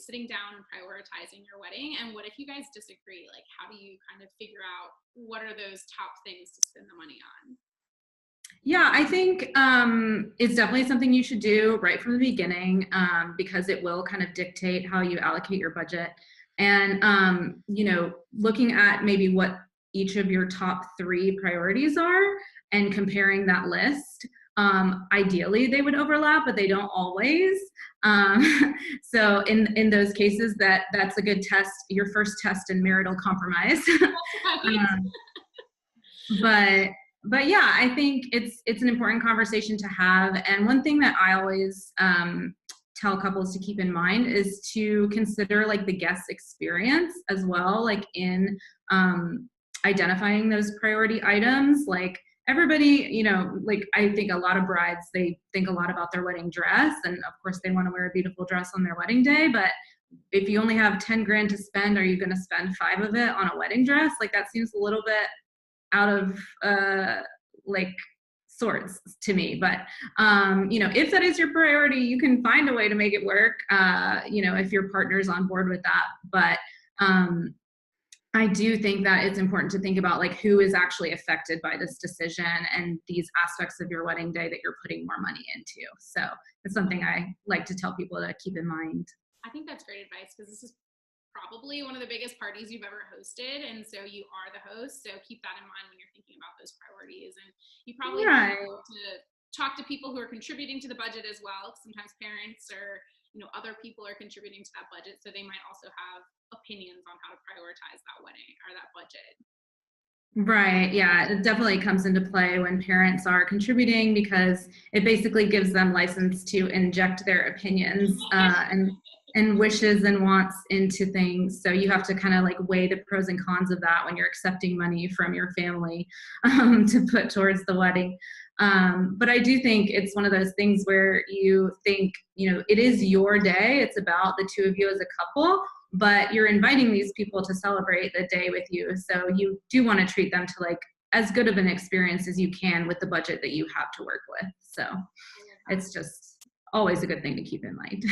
sitting down and prioritizing your wedding? And what if you guys disagree? Like, how do you kind of figure out what are those top things to spend the money on? Yeah, I think it's definitely something you should do right from the beginning, because it will kind of dictate how you allocate your budget. And, looking at maybe what each of your top three priorities are and comparing that list. Ideally, they would overlap, but they don't always. So in those cases, that's a good test, your first test in marital compromise. um, but but yeah, I think it's an important conversation to have. And one thing that I always tell couples to keep in mind is to consider like the guest experience as well, like in identifying those priority items. Like everybody, like I think a lot of brides, they think a lot about their wedding dress, and of course they want to wear a beautiful dress on their wedding day. But if you only have 10 grand to spend, are you going to spend 5 of it on a wedding dress? Like that seems a little bit out of like sorts to me. But if that is your priority, you can find a way to make it work, if your partner's on board with that. But I do think that it's important to think about like who is actually affected by this decision and these aspects of your wedding day that you're putting more money into. So it's something I like to tell people to keep in mind. I think that's great advice, because this is probably one of the biggest parties you've ever hosted, and so you are the host, so keep that in mind when you're thinking about those priorities. And you probably Right. have to talk to people who are contributing to the budget as well. Sometimes parents or other people are contributing to that budget, so they might also have opinions on how to prioritize that wedding or that budget. Right. Yeah, it definitely comes into play when parents are contributing, because it basically gives them license to inject their opinions and wishes and wants into things. So you have to kind of like weigh the pros and cons of that when you're accepting money from your family to put towards the wedding. But I do think it's one of those things where you think, it is your day. It's about the two of you as a couple, but you're inviting these people to celebrate the day with you. So you do want to treat them to like as good of an experience as you can with the budget that you have to work with. So it's just always a good thing to keep in mind.